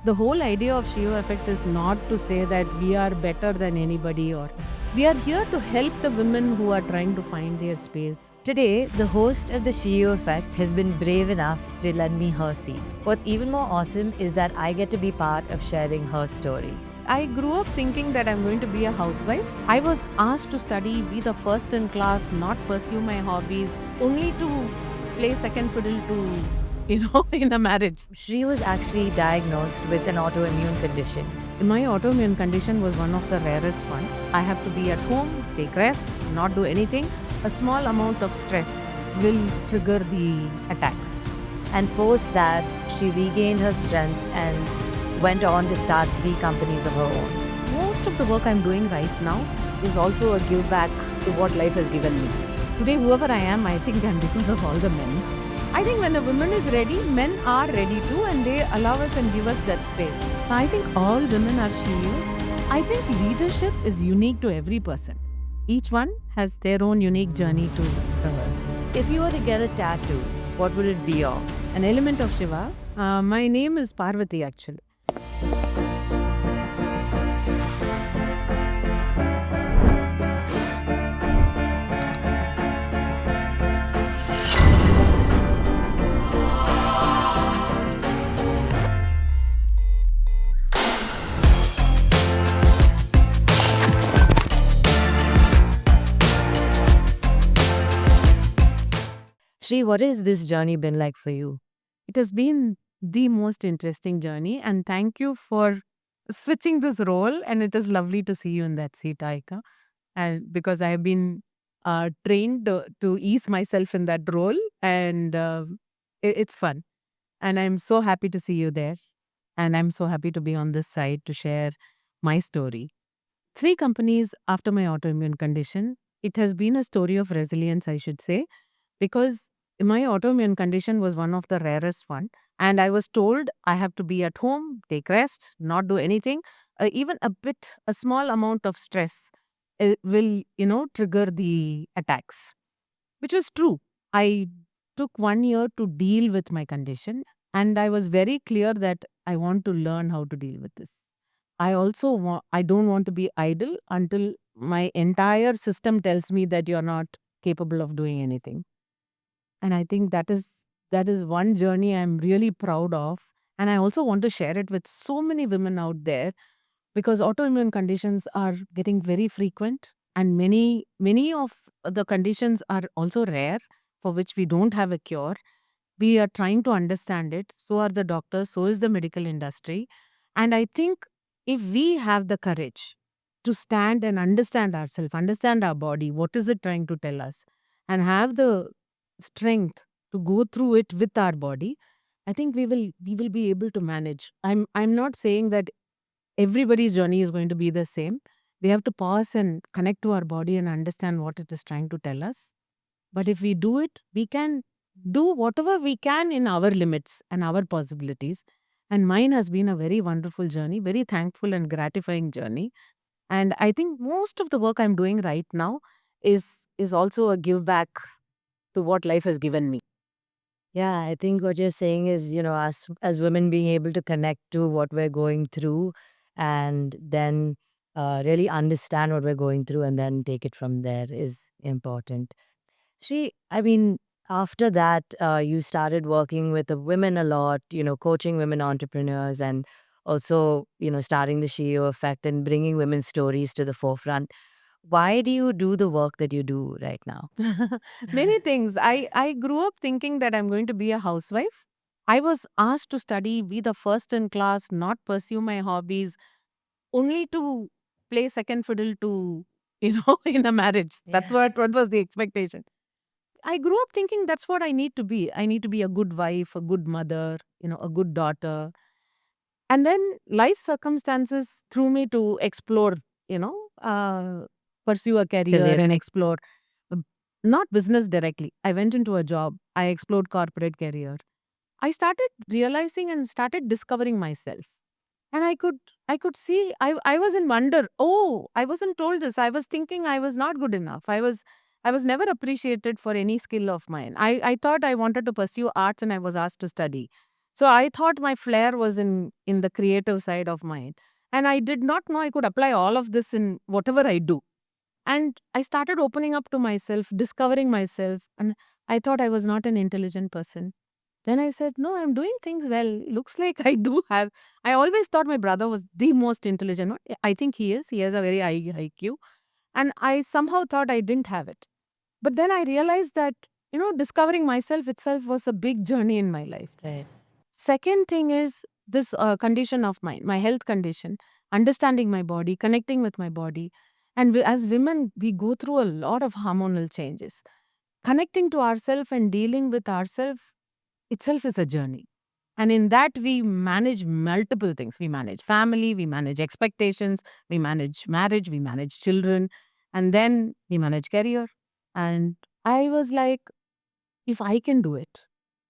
The whole idea of Shio effect is not to say that we are better than anybody, or we are here to help the women who are trying to find their space. Today, the host of the Shio Effect has been brave enough to lend me her seat. What's even more awesome is that I get to be part of sharing her story. I grew up thinking that I'm going to be a housewife. I was asked to study, be the first in class, not pursue my hobbies, only to play second fiddle to, in a marriage. She was actually diagnosed with an autoimmune condition. My autoimmune condition was one of the rarest one. I have to be at home, take rest, not do anything. A small amount of stress will trigger the attacks. And post that, she regained her strength and went on to start 3 companies of her own. Most of the work I'm doing right now is also a give back to what life has given me. Today, whoever I am, I think I'm because of all the men. I think when a woman is ready, men are ready too, and they allow us and give us that space. I think all women are Shios. I think leadership is unique to every person. Each one has their own unique journey to traverse. If you were to get a tattoo, what would it be of? An element of Shiva. My name is Parvati actually. Shri, what has this journey been like for you? It has been the most interesting journey, and thank you for switching this role. And it is lovely to see you in that seat, Aika. And because I have been trained to ease myself in that role, and it's fun. And I'm so happy to see you there. And I'm so happy to be on this side to share my story. 3 companies after my autoimmune condition. It has been a story of resilience, I should say, because my autoimmune condition was one of the rarest one. And I was told I have to be at home, take rest, not do anything. Even a small amount of stress will, trigger the attacks, which was true. I took 1 year to deal with my condition, and I was very clear that I want to learn how to deal with this. I don't want to be idle until my entire system tells me that you're not capable of doing anything. And I think that is one journey I'm really proud of. And I also want to share it with so many women out there, because autoimmune conditions are getting very frequent, and many of the conditions are also rare, for which we don't have a cure. We are trying to understand it. So are the doctors, so is the medical industry. And I think if we have the courage to stand and understand ourselves, understand our body, what is it trying to tell us, and have the strength to go through it with our body, I think we will be able to manage. I'm not saying that everybody's journey is going to be the same. We have to pause and connect to our body and understand what it is trying to tell us. But if we do it, we can do whatever we can in our limits and our possibilities. And mine has been a very wonderful journey, very thankful and gratifying journey. And I think most of the work I'm doing right now is also a give back to what life has given me. Yeah, I think what you're saying is, us as women being able to connect to what we're going through and then really understand what we're going through and then take it from there is important. I mean, after that, you started working with the women a lot, coaching women entrepreneurs and also, starting the Shio Effect and bringing women's stories to the forefront. Why do you do the work that you do right now? Many things. I grew up thinking that I'm going to be a housewife. I was asked to study, be the first in class, not pursue my hobbies, only to play second fiddle to, in a marriage. That's Yeah. what was the expectation. I grew up thinking that's what I need to be. I need to be a good wife, a good mother, a good daughter. And then life circumstances threw me to explore, you know, uh, pursue a career Career. and explore um, not business directly. I went into a job. I explored corporate career. I started realizing and started discovering myself. And I could see I was in wonder. Oh, I wasn't told this. I was thinking I was not good enough. I was never appreciated for any skill of mine. I thought I wanted to pursue arts and I was asked to study. So I thought my flair was in the creative side of mine. And I did not know I could apply all of this in whatever I do. And I started opening up to myself, discovering myself. And I thought I was not an intelligent person. Then I said, no, I'm doing things well. Looks like I do have. I always thought my brother was the most intelligent one. I think he is. He has a very high IQ. And I somehow thought I didn't have it. But then I realized that, discovering myself itself was a big journey in my life. Right. Second thing is this condition of mine, my health condition, understanding my body, connecting with my body. And as women, we go through a lot of hormonal changes. Connecting to ourselves and dealing with ourselves itself is a journey. And in that, we manage multiple things. We manage family, we manage expectations, we manage marriage, we manage children, and then we manage career. And I was like, if I can do it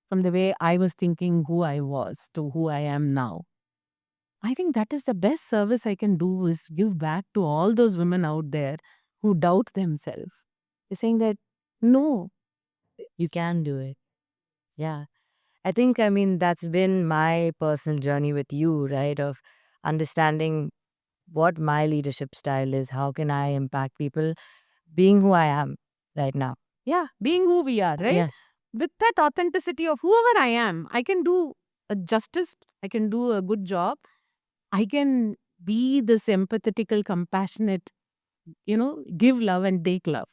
from the way I was thinking who I was to who I am now, I think that is the best service I can do is give back to all those women out there who doubt themselves. They're saying that, no, You can do it. Yeah. I think, I mean, that's been my personal journey with you, right? Of understanding what my leadership style is. How can I impact people being who I am right now? yeah, being who we are, right? Yes. With that authenticity of whoever I am, I can do a justice, I can do a good job, I can be this empathetical, compassionate, give love and take love,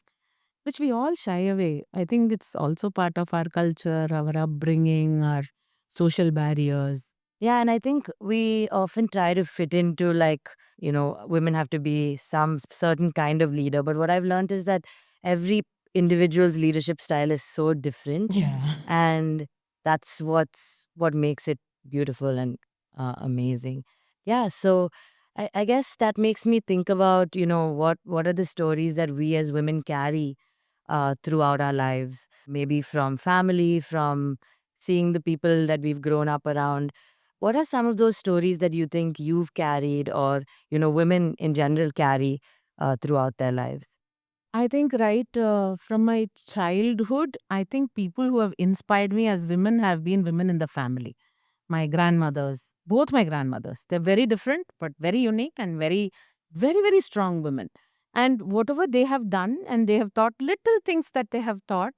which we all shy away. I think it's also part of our culture, our upbringing, our social barriers. Yeah, and I think we often try to fit into like, women have to be some certain kind of leader. But what I've learned is that every individual's leadership style is so different. Yeah. And that's what makes it beautiful and amazing. Yeah, so I guess that makes me think about, what are the stories that we as women carry throughout our lives, maybe from family, from seeing the people that we've grown up around. What are some of those stories that you think you've carried or, women in general carry throughout their lives? I think, right, from my childhood, I think people who have inspired me as women have been women in the family. My grandmothers, both my grandmothers, they're very different, but very unique and very, very, very strong women. And whatever they have done and they have taught, little things that they have taught,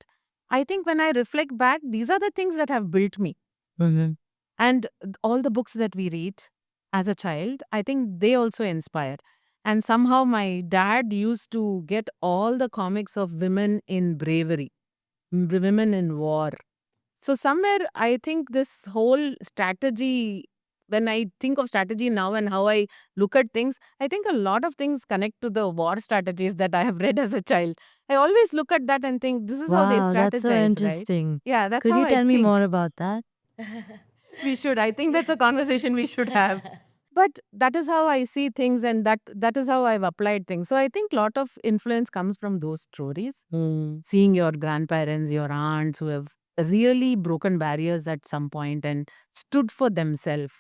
I think when I reflect back, these are the things that have built me. Mhm. And all the books that we read as a child, I think they also inspire. And somehow my dad used to get all the comics of women in bravery, women in war. So somewhere I think this whole strategy, when I think of strategy now and how I look at things, I think a lot of things connect to the war strategies that I have read as a child. I always look at that and think this is how they Wow, that's so strategize, right? interesting. Yeah, that's Could how you I tell me think. more about that? We should. I think that's a conversation we should have. But that is how I see things and that is how I've applied things. So I think a lot of influence comes from those stories. Mm. Seeing your grandparents, your aunts who have really broken barriers at some point and stood for themselves.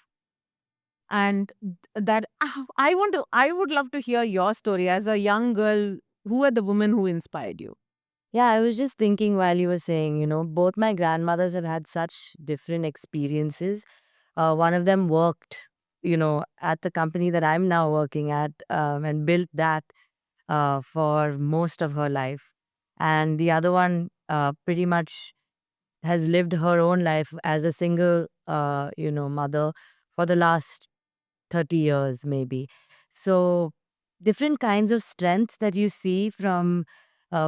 And that I would love to hear your story as a young girl. Who are the women who inspired you? Yeah, I was just thinking while you were saying, both my grandmothers have had such different experiences. One of them worked, at the company that I'm now working at and built that for most of her life. And the other one pretty much has lived her own life as a single, mother for the last 30 years, maybe. So, different kinds of strengths that you see from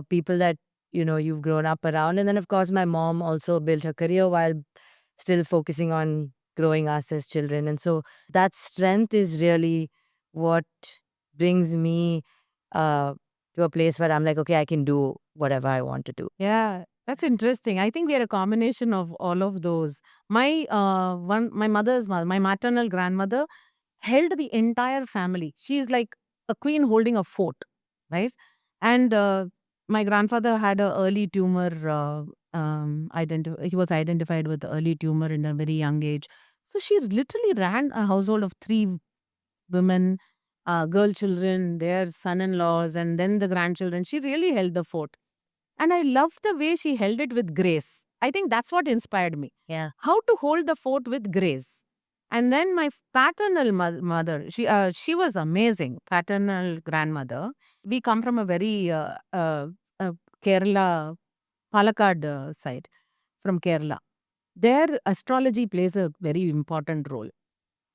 people that, you've grown up around. And then, of course, my mom also built her career while still focusing on growing us as children. And so, that strength is really what brings me uh, to a place where I'm like, okay, I can do whatever I want to do. Yeah, that's interesting. I think we are a combination of all of those. My mother's mother, my maternal grandmother held the entire family. She is like a queen holding a fort, right? And my grandfather had a early tumor. He was identified with early tumor in a very young age. So she literally ran a household of three women, girl children, their son-in-laws, and then the grandchildren. She really held the fort. And I loved the way she held it with grace. I think that's what inspired me. Yeah. How to hold the fort with grace. And then my paternal mother, she was amazing. Paternal grandmother. We come from a very Kerala, Palakkad side from Kerala. Their astrology plays a very important role.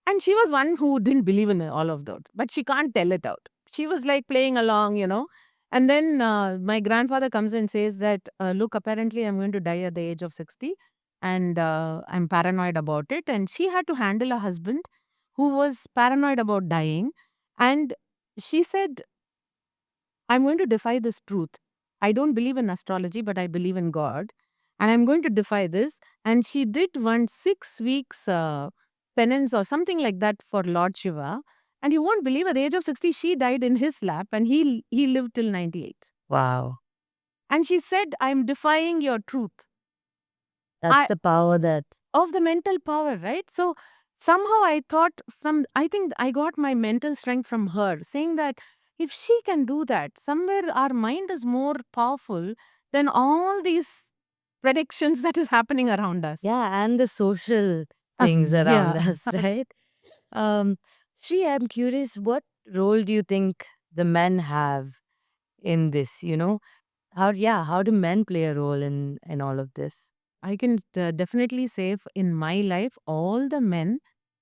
And she was one who didn't believe in all of that, but she can't tell it out. She was like playing along. And then my grandfather comes and says that, look, apparently I'm going to die at the age of 60 and I'm paranoid about it. And she had to handle a husband who was paranoid about dying. And she said, I'm going to defy this truth. I don't believe in astrology, but I believe in God. And I'm going to defy this. And she did one 6 weeks penance or something like that for Lord Shiva. And you won't believe at the age of 60, she died in his lap and he lived till 98. Wow. And she said, I'm defying your truth. That's I the power that, of the mental power, right? So somehow I think I got my mental strength from her, saying that if she can do that, somewhere our mind is more powerful than all these predictions that is happening around us. yeah, and the social Us, things around yeah. us, right? Um, Shri, I'm curious, what role do you think the men have in this? How do men play a role in all of this? I can definitely say in my life, all the men,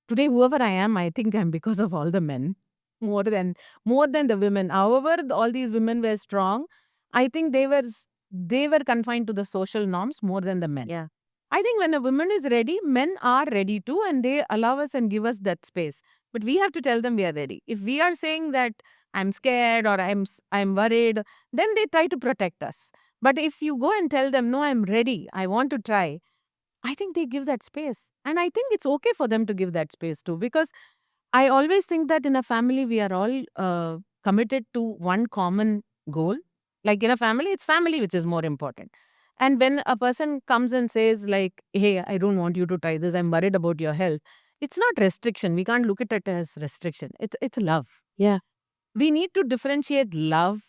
today, whoever I am, I think I'm because of all the men more than the women. However, all these women were strong. I think they were confined to the social norms more than the men. Yeah. I think when a woman is ready, men are ready too, and they allow us and give us that space. But we have to tell them we are ready. If we are saying that I'm scared or I'm worried, then they try to protect us. But if you go and tell them, no, I'm ready, I want to try, I think they give that space. And I think it's okay for them to give that space too. Because I always think that in a family, we are all committed to one common goal. Like in a family, it's family which is more important. And when a person comes and says, like, hey, I don't want you to try this, I'm worried about your health, it's not restriction. We can't look at it as restriction. It's love. Yeah. We need to differentiate love,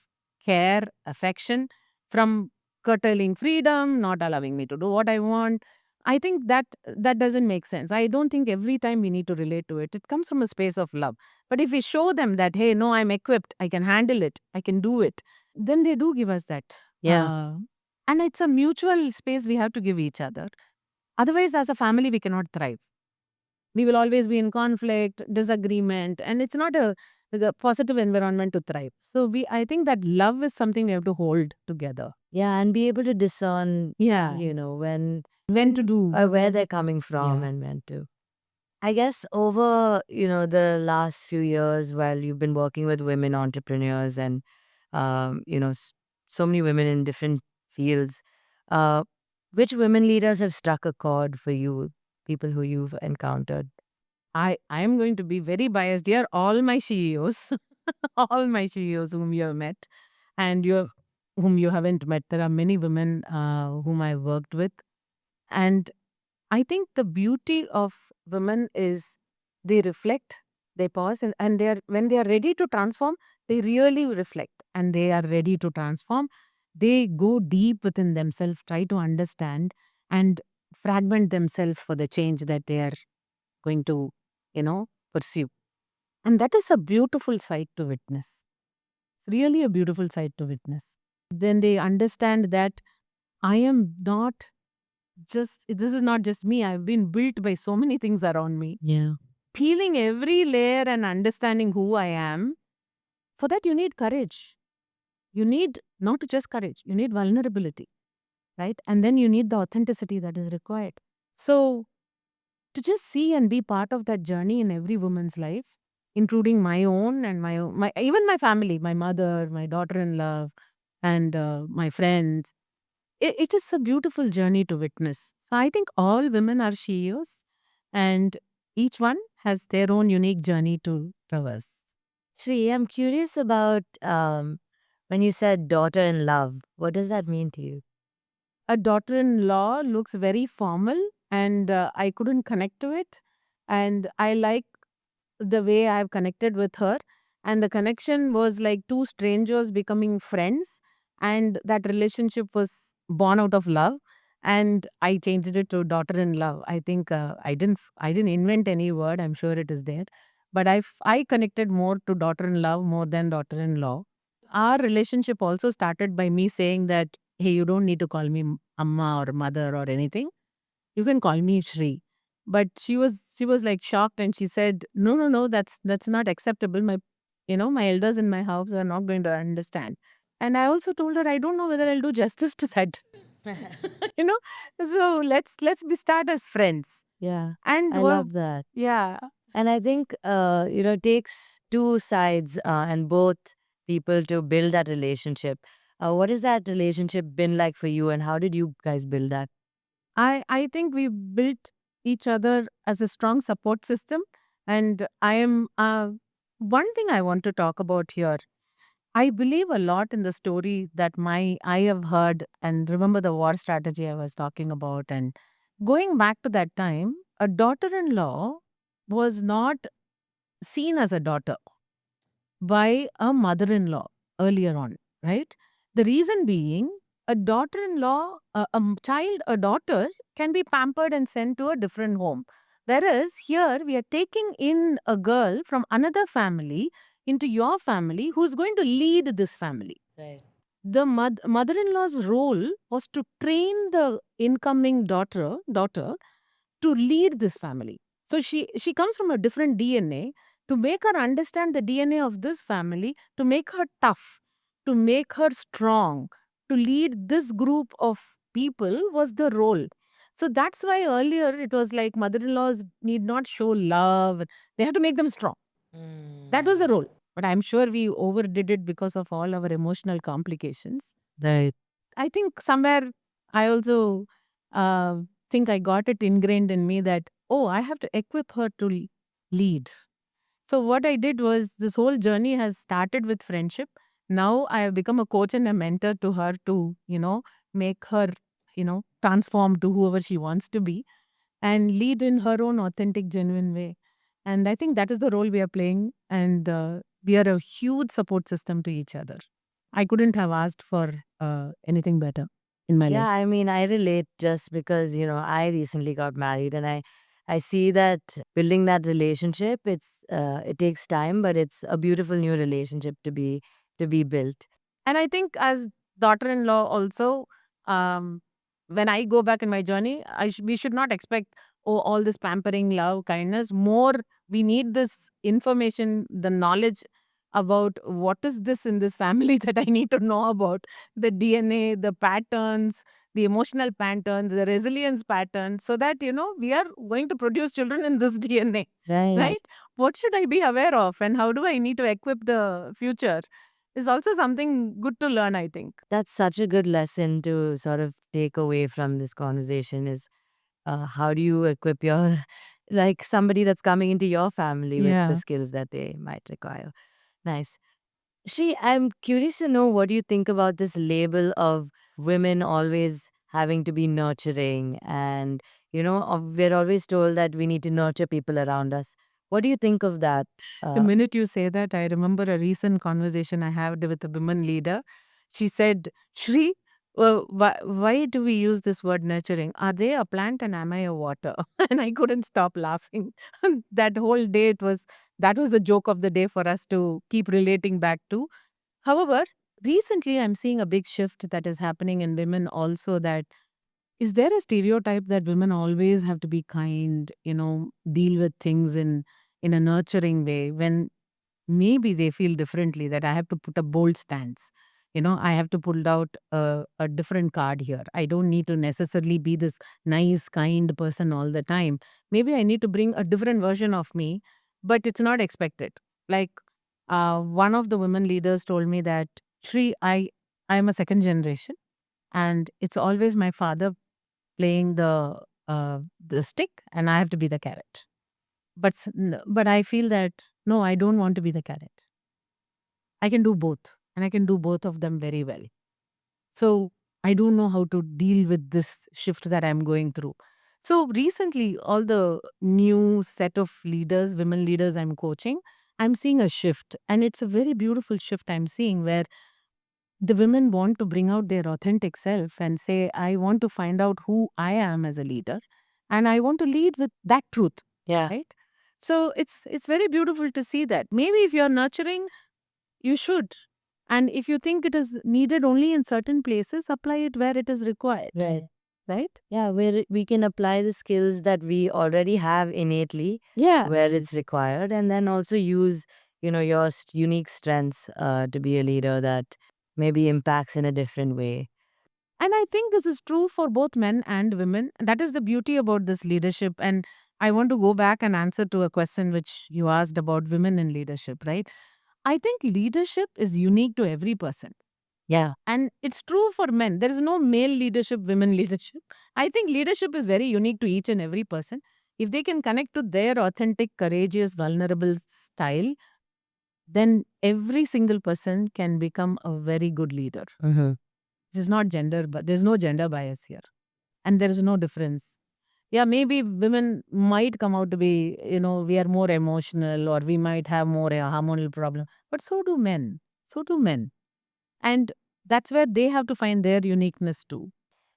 care, affection from curtailing freedom, not allowing me to do what I want. I think that doesn't make sense. I don't think every time we need to relate to it. It comes from a space of love. But if we show them that, hey, no, I'm equipped, I can handle it, I can do it, then they do give us that. Yeah. Uh, and it's a mutual space we have to give each other. Otherwise, as a family, we cannot thrive. We will always be in conflict, disagreement, and it's not a positive environment to thrive. So I think that love is something we have to hold together. Yeah, and be able to discern, Yeah. When to do. where they're coming from Yeah. and when to. I guess over, the last few years while you've been working with women entrepreneurs and, so many women in different fields, uh, which women leaders have struck a chord for you, people who you've encountered? I am going to be very biased here. All my CEOs, all my CEOs whom you have met, and whom you haven't met. There are many women whom I worked with, and I think the beauty of women is they reflect, they pause, and when they are ready to transform, they really reflect and they are ready to transform. They go deep within themselves, try to understand and fragment themselves for the change that they are going to, pursue. And that is a beautiful sight to witness. It's really a beautiful sight to witness. Then they understand that I am not this is not just me. I've been built by so many things around me. Yeah. Peeling every layer and understanding who I am, for that you need courage. You need not just courage, you need vulnerability, right? And then you need the authenticity that is required. So to just see and be part of that journey in every woman's life, including my own and my even my family, my mother, my daughter-in-law, and my friends, it is a beautiful journey to witness. So I think all women are CEOs and each one has their own unique journey to traverse. Shri, I'm curious about when you said daughter in love, what does that mean to you? A daughter-in-law looks very formal and I couldn't connect to it. And I like the way I've connected with her. And the connection was like two strangers becoming friends. And that relationship was born out of love. and I changed it to daughter-in-law. I think I didn't invent any word. I'm sure it is there, but I connected more to daughter-in-law more than daughter-in-law. Our relationship also started by me saying that, hey, you don't need to call me amma or mother or anything. You can call me Shri. But she was like shocked, and she said, no, no, no, that's not acceptable. My elders in my house are not going to understand. And I also told her I don't know whether I'll do justice to that. you know so let's be start as friends. Yeah, And I love that. yeah. And I think, it takes two sides and both people to build that relationship. What has that relationship been like for you, and how did you guys build that? I think we built each other as a strong support system. And I am one thing I want to talk about here. I believe a lot in the story that my I have heard, and remember the war strategy I was talking about. And going back to that time, a daughter-in-law was not seen as a daughter by a mother-in-law earlier on, right? The reason being, a daughter-in-law, child, a daughter can be pampered and sent to a different home. Whereas here we are taking in a girl from another family into your family who's going to lead this family. Right. The mother-in-law's role was to train the incoming daughter to lead this family. So she comes from a different DNA, to make her understand the DNA of this family, to make her tough, to make her strong, to lead this group of people was the role. So that's why earlier it was like mother-in-laws need not show love. They have to make them strong. That was the Mm. role. But I'm sure we overdid it because of all our emotional complications. Right. I think somewhere I also uh, think I got it ingrained in me that, oh, I have to equip her to lead. So, what I did was this whole journey has started with friendship. Now I have become a coach and a mentor to her to, make her, transform to whoever she wants to be and lead in her own authentic, genuine way. And I think that is the role we are playing. And we are a huge support system to each other. I couldn't have asked for anything better in my Yeah, life. I mean, I relate just because, I recently got married, and I see that building that relationship, it takes time, but it's a beautiful new relationship to be built. And I think as daughter-in-law also, um, when I go back in my journey, we should not expect, oh, all this pampering, love, kindness. More, we need this information, the knowledge about what is this in this family that I need to know about the DNA, the patterns, the emotional patterns, the resilience patterns, so that we are going to produce children in this DNA, Right. right? What should I be aware of, and how do I need to equip the future? Is also something good to learn, I think. That's such a good lesson to sort of take away from this conversation is, how do you equip your like somebody that's coming into your family with the Yeah. skills that they might require. Nice. I'm curious to know, what do you think about this label of women always having to be nurturing, and we're always told that we need to nurture people around us. What do you think of that? The Uh, minute you say that, I remember a recent conversation I had with a women leader. She said, Shri, why do we use this word nurturing? Are they a plant and am I a water? And I couldn't stop laughing. That whole day, that was the joke of the day for us to keep relating back to. However, recently I'm seeing a big shift that is happening in women also. That is there a stereotype that women always have to be kind, deal with things in a nurturing way, when maybe they feel differently, that I have to put a bold stance. I have to pull out a different card here. I don't need to necessarily be this nice, kind person all the time. Maybe I need to bring a different version of me, but it's not expected. Like one of the women leaders told me that, Shri, I am a second generation, and it's always my father playing the stick, and I have to be the carrot. But I feel that no, I don't want to be the carrot. I can do both, and I can do both of them very well. So I don't know how to deal with this shift that I'm going through. So recently, all the new set of leaders, women leaders I'm coaching, I'm seeing a shift, and it's a very beautiful shift I'm seeing, where the women want to bring out their authentic self and say, I want to find out who I am as a leader and I want to lead with that truth, Yeah. right? So it's very beautiful to see that. Maybe if you're nurturing, you should. And if you think it is needed only in certain places, apply it where it is required, Right. right? Yeah, where we can apply the skills that we already have innately Yeah. where it's required, and then also use, your unique strengths to be a leader that maybe impacts in a different way. And I think this is true for both men and women. That is the beauty about this leadership. And I want to go back and answer to a question which you asked about women in leadership, right? I think leadership is unique to every person. Yeah. And it's true for men. There is no male leadership, women leadership. I think leadership is very unique to each and every person. If they can connect to their authentic, courageous, vulnerable style, then every single person can become a very good leader. Mm-hmm. This is not gender, but there's no gender bias here. And there is no difference. Yeah, maybe women might come out to be, we are more emotional or we might have more a hormonal problem. But so do men. So do men. And that's where they have to find their uniqueness too.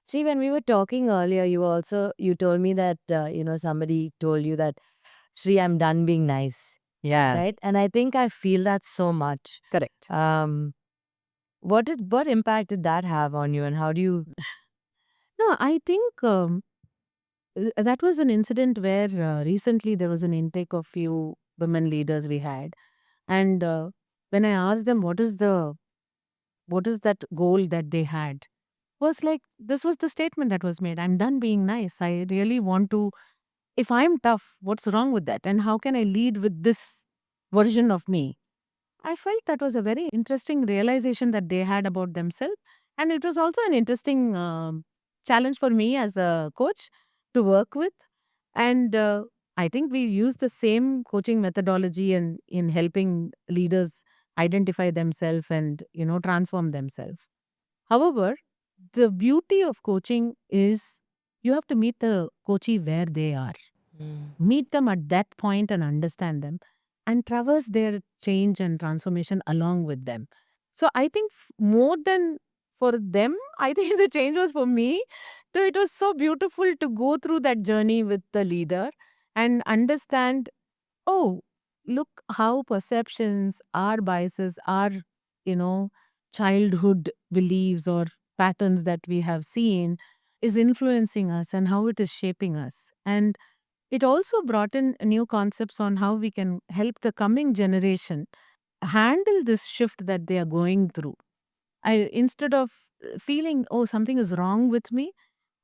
See, when we were talking earlier, you told me that somebody told you that, Shri, I'm done being nice, Yeah, right? And I think I feel that so much. correct. Um, what impact did that have on you, and how do you? No, I think that was an incident where recently there was an intake of few women leaders we had. And when I asked them what is that goal that they had, was like, this was the statement that was made. I'm done being nice. I really want to, if I'm tough, what's wrong with that? And how can I lead with this version of me? I felt that was a very interesting realization that they had about themselves. And it was also an interesting challenge for me as a coach to work with. And I think we use the same coaching methodology in helping leaders identify themselves and, transform themselves. However, the beauty of coaching is you have to meet the coachee where they are. Mm. Meet them at that point and understand them and traverse their change and transformation along with them. So I think more than for them, I think the change was for me. So it was so beautiful to go through that journey with the leader and understand, oh, look how perceptions, our biases, our, you know, childhood beliefs or patterns that we have seen is influencing us and how it is shaping us. And it also brought in new concepts on how we can help the coming generation handle this shift that they are going through. I instead of feeling, oh, something is wrong with me,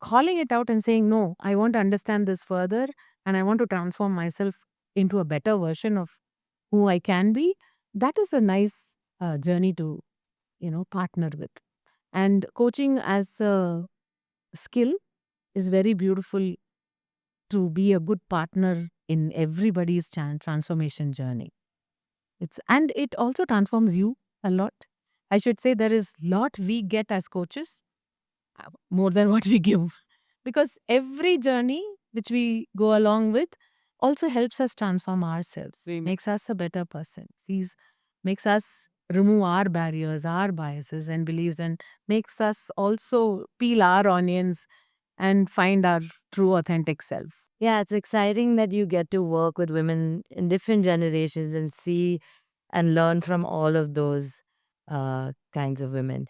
calling it out and saying, no, I want to understand this further and I want to transform myself into a better version of who I can be. That is a nice journey to, partner with. And coaching as a skill is very beautiful to be a good partner in everybody's transformation journey. And it also transforms you a lot. I should say there is lot we get as coaches more than what we give, because every journey which we go along with also helps us transform ourselves, makes us a better person, makes us remove our barriers, our biases and beliefs, and makes us also peel our onions and find our true authentic self. Yeah, it's exciting that you get to work with women in different generations and see and learn from all of those kinds of women.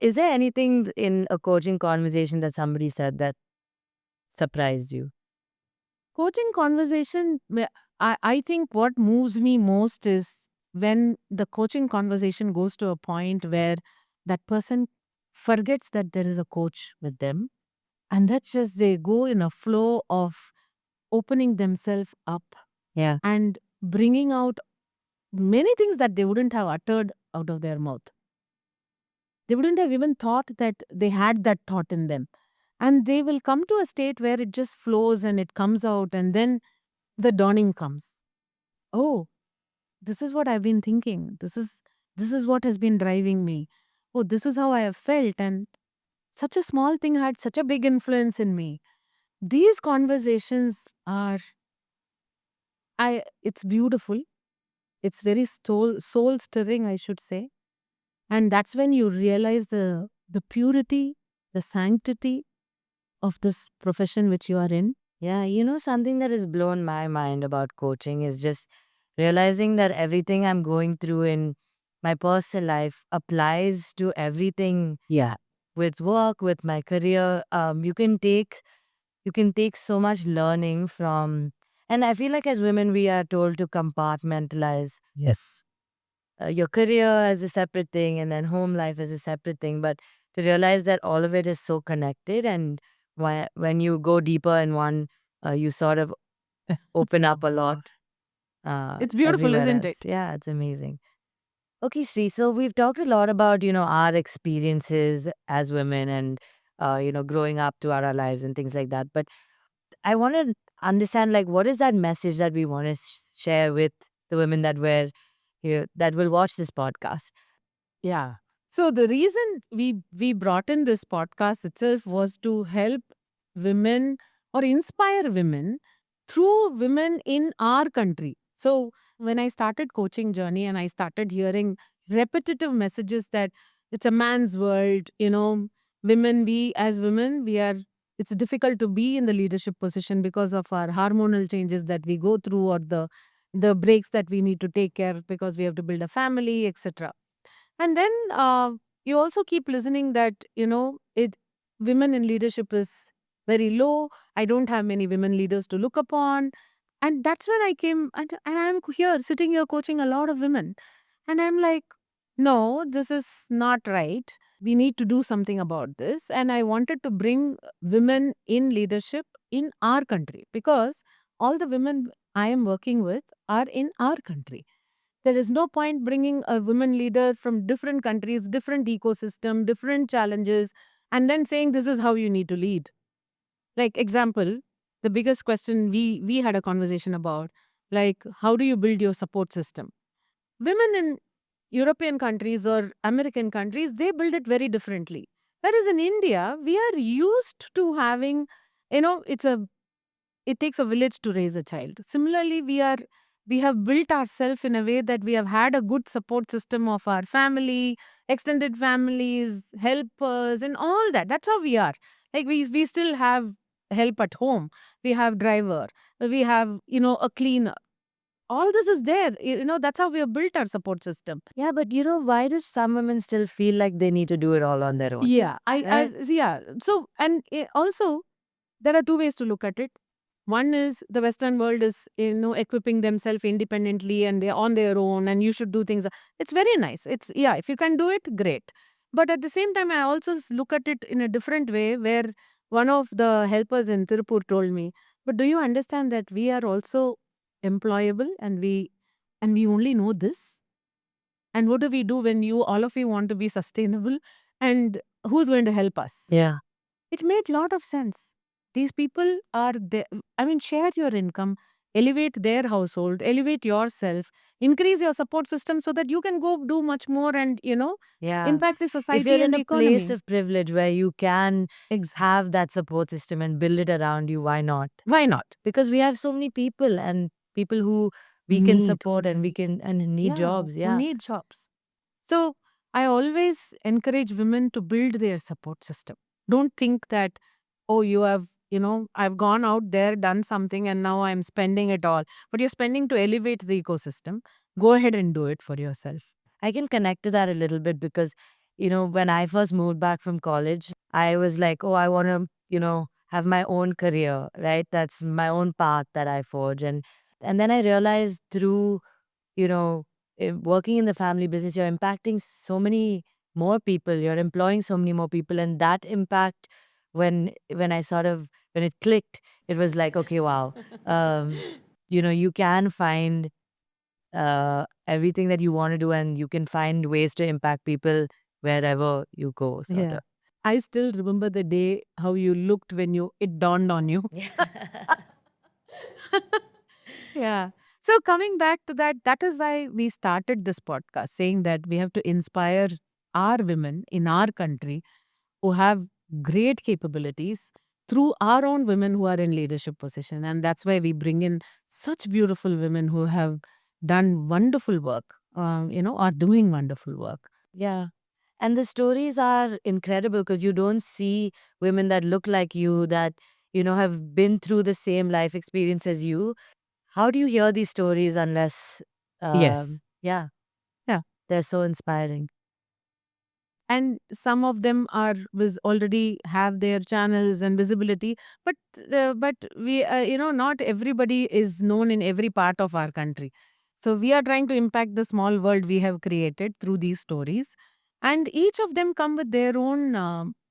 Is there anything in a coaching conversation that somebody said that surprised you? Coaching conversation, I think what moves me most is when the coaching conversation goes to a point where that person forgets that there is a coach with them. And that's just they go in a flow of opening themselves up Yeah. and bringing out many things that they wouldn't have uttered out of their mouth. They wouldn't have even thought that they had that thought in them. And they will come to a state where it just flows and it comes out, and then the dawning comes. Oh, this is what I've been thinking. This is what has been driving me. Oh, this is how I have felt. And such a small thing had such a big influence in me. These conversations are it's beautiful. It's very soul stirring, I should say. And that's when you realize the purity, the sanctity of this profession which you are in. Yeah, something that has blown my mind about coaching is just realizing that everything I'm going through in my personal life applies to everything Yeah. with work, with my career. You can take so much learning from, and I feel like as women we are told to compartmentalize Yes. your career as a separate thing and then home life as a separate thing, but to realize that all of it is so connected, and when you go deeper in one, you sort of open up a lot It's beautiful, everywhere isn't else. it? Yeah, it's amazing. Okay, Sri. So we've talked a lot about our experiences as women and growing up throughout our lives and things like that. But I want to understand, like, what is that message that we want to share with the women that were here that will watch this podcast? Yeah. So the reason we brought in this podcast itself was to help women or inspire women through women in our country. So when I started coaching journey and I started hearing repetitive messages that it's a man's world, women, we as women, we are, it's difficult to be in the leadership position because of our hormonal changes that we go through, or the breaks that we need to take care because we have to build a family, etc. And then you also keep listening that, it women in leadership is very low. I don't have many women leaders to look upon. And that's when I came, and I'm here, sitting here coaching a lot of women. And I'm like, no, this is not right. We need to do something about this. And I wanted to bring women in leadership in our country, because all the women I am working with are in our country. There is no point bringing a women leader from different countries, different ecosystem, different challenges, and then saying this is how you need to lead. Like example, the biggest question we had a conversation about, like how do you build your support system? Women in European countries or American countries, they build it very differently. Whereas in India, we are used to having, it takes a village to raise a child. Similarly, we have built ourselves in a way that we have had a good support system of our family, extended families, helpers, and all that. That's how we are. Like we still have help at home. We have driver. We have a cleaner. All this is there. That's how we have built our support system. Yeah, but why do some women still feel like they need to do it all on their own? Yeah, Right? yeah. So and also there are two ways to look at it. One is the Western world is, equipping themselves independently and they're on their own and you should do things. It's very nice. It's, yeah, if you can do it, great. But at the same time, I also look at it in a different way where one of the helpers in Tirupur told me, but do you understand that we are also employable, and we only know this? And what do we do when all of you want to be sustainable? And who's going to help us? Yeah. It made lot of sense. These people are there. I mean, share your income, elevate their household, elevate yourself, increase your support system so that you can go do much more and, Yeah. impact the If society you're in and the a place economy. of privilege where you can Exactly. have that support system and build it around you, why not? Why not? Because we have so many people and people who we can Need. support and we can and need Yeah, jobs. who Yeah. need jobs. So I always encourage women to build their support system. Don't think that, oh, I've gone out there, done something, and now I'm spending it all. But you're spending to elevate the ecosystem. Go ahead and do it for yourself. I can connect to that a little bit because, when I first moved back from college, I was like, oh, I want to, have my own career, right? That's my own path that I forge. And then I realized through, you know, working in the family business, you're impacting so many more people, you're employing so many more people. And that impact, when it clicked, it was like, okay, wow. Um, you can find everything that you want to do and you can find ways to impact people wherever you go, sort Yeah. of. I still remember the day how you looked when it dawned on you. Yeah. So coming back to that, that is why we started this podcast, saying that we have to inspire our women in our country who have great capabilities through our own women who are in leadership position. And that's why we bring in such beautiful women who have done wonderful work, are doing wonderful work. Yeah. And the stories are incredible because you don't see women that look like you, that, have been through the same life experience as you. How do you hear these stories unless, Yes. yeah, Yeah. they're so inspiring? And some of them are already have their channels and visibility, but we not everybody is known in every part of our country. So we are trying to impact the small world we have created through these stories, and each of them come with their own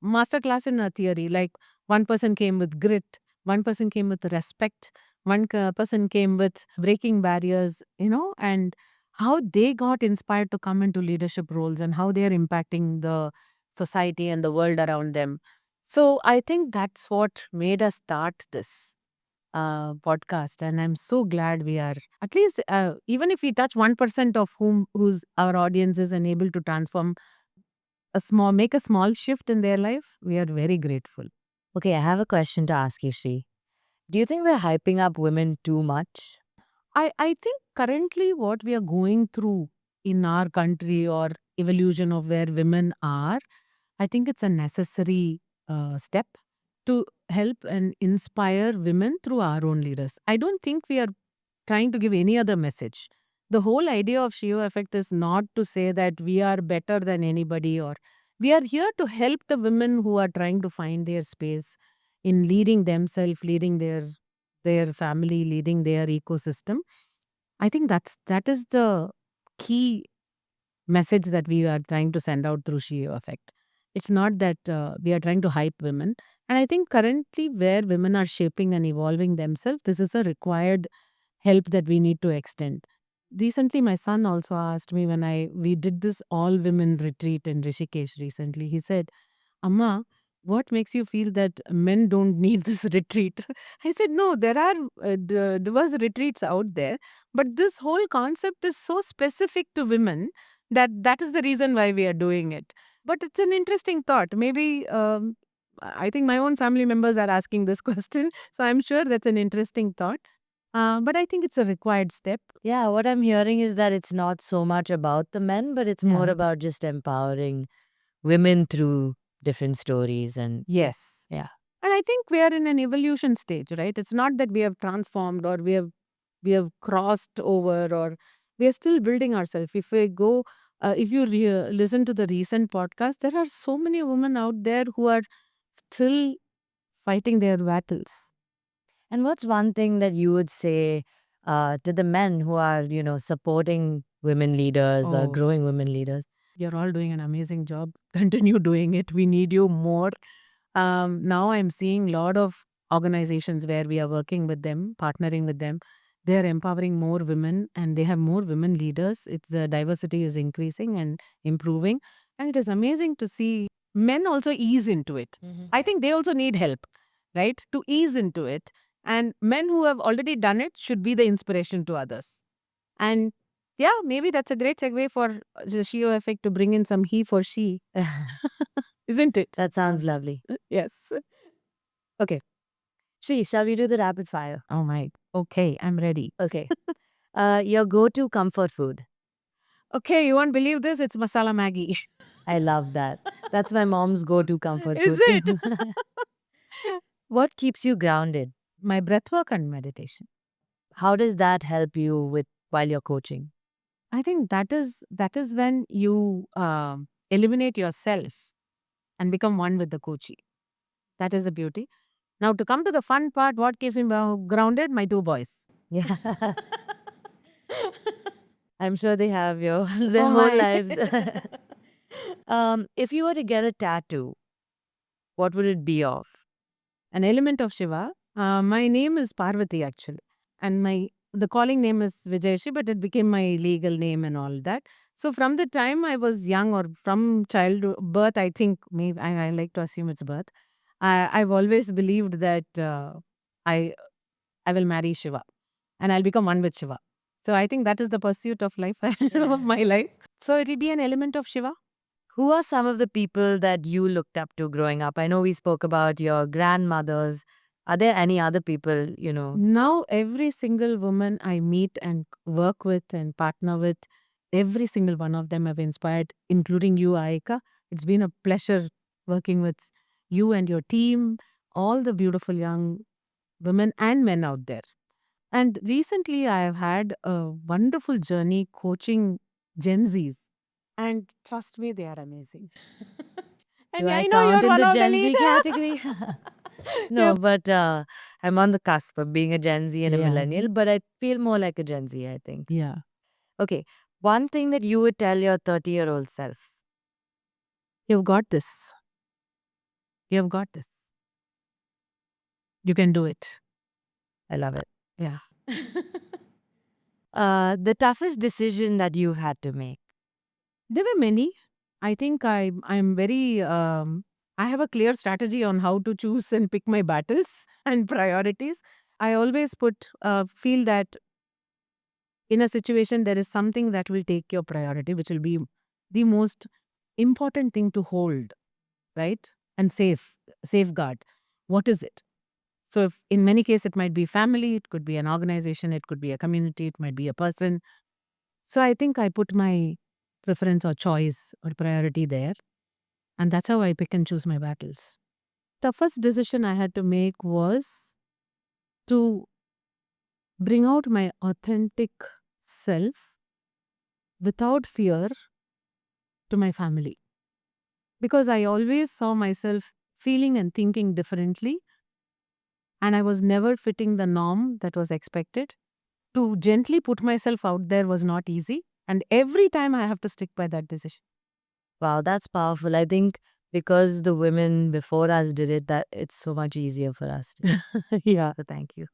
masterclass in a theory. Like, one person came with grit, one person came with respect, person came with breaking barriers, and how they got inspired to come into leadership roles and how they are impacting the society and the world around them. So I think that's what made us start this podcast, and I'm so glad we are, at least, even if we touch 1% of who's our audience is, and able to transform make a small shift in their life, we are very grateful. Okay, I have a question to ask you, Shri. Do you think we're hyping up women too much? I think currently what we are going through in our country, or evolution of where women are, I think it's a necessary step to help and inspire women through our own leaders. I don't think we are trying to give any other message. The whole idea of Shio effect is not to say that we are better than anybody, or we are here to help the women who are trying to find their space in leading themselves, leading their family, leading their ecosystem. I think that is the key message that we are trying to send out through Shio effect. It's not that we are trying to hype women. And I think currently, where women are shaping and evolving themselves, this is a required help that we need to extend. Recently, my son also asked me, when we did this all women retreat in Rishikesh recently. He said, Amma, what makes you feel that men don't need this retreat? I said, no, there are diverse retreats out there, but this whole concept is so specific to women that is the reason why we are doing it. But it's an interesting thought. Maybe I think my own family members are asking this question, so I'm sure that's an interesting thought. But I think it's a required step. Yeah, what I'm hearing is that it's not so much about the men, but it's more Yeah. about just empowering women through different stories. And Yes. yeah. And I think we are in an evolution stage, right? It's not that we have transformed, or we have crossed over, or we are still building ourselves. If you listen to the recent podcast, there are so many women out there who are still fighting their battles. And what's one thing that you would say to the men who are, supporting women leaders or Oh, growing women leaders? you're all doing an amazing job. Continue doing it. We need you more. Now I'm seeing a lot of organizations where we are working with them, partnering with them. They are empowering more women, and they have more women leaders. It's the diversity is increasing and improving. And it is amazing to see men also ease into it. Mhm. I think they also need help, right? To ease into it. And men who have already done it should be the inspiration to others. And yeah, maybe that's a great segue for the Shio effect to bring in some he for she, isn't it? That sounds lovely. Yes. Okay. Shri, shall we do the rapid fire? Oh my. Okay, I'm ready. Okay. Your go-to comfort food. Okay, you won't believe this. It's masala Maggi. I love that. That's my mom's go-to comfort Is food too. it? What keeps you grounded? My breath work and meditation. How does that help you with while you're coaching? I think that is when you eliminate yourself and become one with the coachee. That is the beauty. Now, to come to the fun part, what keeps me grounded? My two boys. Yeah. I'm sure they have your their Oh whole my. lives. If you were to get a tattoo, what would it be of? An element of Shiva. My name is Parvati, actually, and my the calling name is Vijayashri, but it became my legal name and all that. So from the time I was young, or from childhood birth, I think, maybe I like to assume it's birth. I've always believed that I I will marry Shiva, and I'll become one with Shiva. So I think that is the pursuit of life of my life. So it'll be an element of Shiva. Who are some of the people that you looked up to growing up? I know we spoke about your grandmothers. Are there any other people, Now, every single woman I meet and work with and partner with, every single one of them have inspired, including you, Aika. It's been a pleasure working with you and your team, all the beautiful young women and men out there. And recently, I have had a wonderful journey coaching Gen Zs. And trust me, they are amazing. Do And I I know count you're in one the of the Gen lead. Z category? Yeah. No, but I'm on the cusp of being a Gen Z and a Yeah. millennial, but I feel more like a Gen Z, I think. Yeah. Okay, one thing that you would tell your 30-year-old self. You've got this. You've got this. You can do it. I love it. Yeah. The toughest decision that you've had to make. There were many. I think I'm very I have a clear strategy on how to choose and pick my battles and priorities. I always feel that in a situation there is something that will take your priority, which will be the most important thing to hold, right? And safeguard. What is it? So if in many cases it might be family, it could be an organization, it could be a community, it might be a person. So I think I put my preference or choice or priority there. And that's how I pick and choose my battles. The first decision I had to make was to bring out my authentic self without fear to my family. Because I always saw myself feeling and thinking differently, and I was never fitting the norm that was expected. To gently put myself out there was not easy. And every time I have to stick by that decision. Wow, that's powerful. I think because the women before us did it, that it's so much easier for us to. Yeah. So thank you.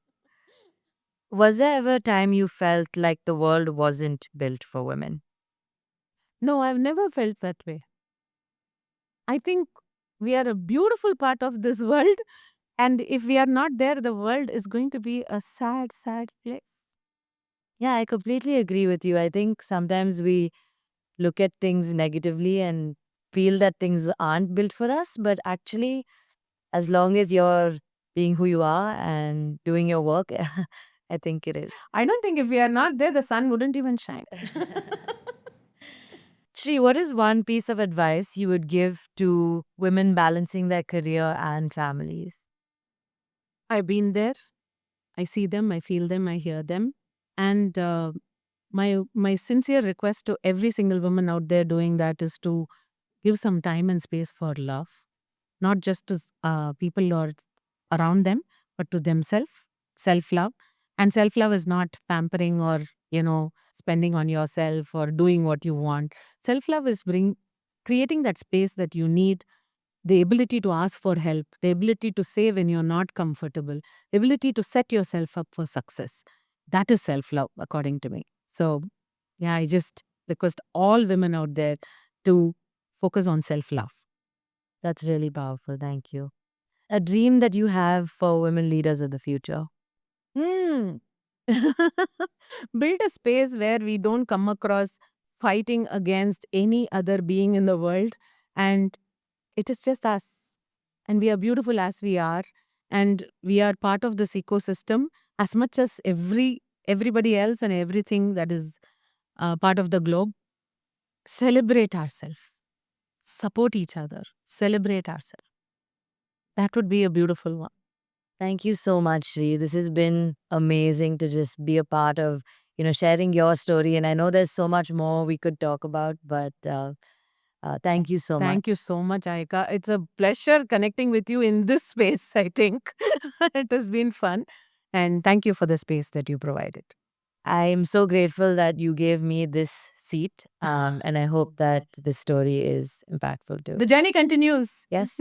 Was there ever a time you felt like the world wasn't built for women? No, I've never felt that way. I think we are a beautiful part of this world. And if we are not there, the world is going to be a sad, sad place. Yeah, I completely agree with you. I think sometimes we look at things negatively and feel that things aren't built for us, but actually, as long as you're being who you are and doing your work, I think it is. I don't think if we are not there, the sun wouldn't even shine. Shri, what is one piece of advice you would give to women balancing their career and families? I've been there. I see them, I feel them, I hear them. And my sincere request to every single woman out there doing that is to give some time and space for love, not just to people or around them, but to themselves. Self love. And self love is not pampering or, spending on yourself or doing what you want. Self love is creating that space that you need, the ability to ask for help, the ability to say when you're not comfortable, the ability to set yourself up for success. That is self love, according to me. So, yeah, I just request all women out there to focus on self love. That's really powerful. Thank you. A dream that you have for women leaders of the future. Hmm. Build a space where we don't come across fighting against any other being in the world, and it is just us. And we are beautiful as we are, and we are part of this ecosystem as much as everybody else and everything that is part of the globe. Celebrate ourselves, support each other, celebrate ourselves. That would be a beautiful one. Thank you so much, Shri. This has been amazing to just be a part of, sharing your story. And I know there's so much more we could talk about, but thank you so Thank you much. so much, Aika. It's a pleasure connecting with you in this space, I think. It has been fun. And thank you for the space that you provided. I'm so grateful that you gave me this seat. And I hope that this story is impactful too. The journey continues. Yes.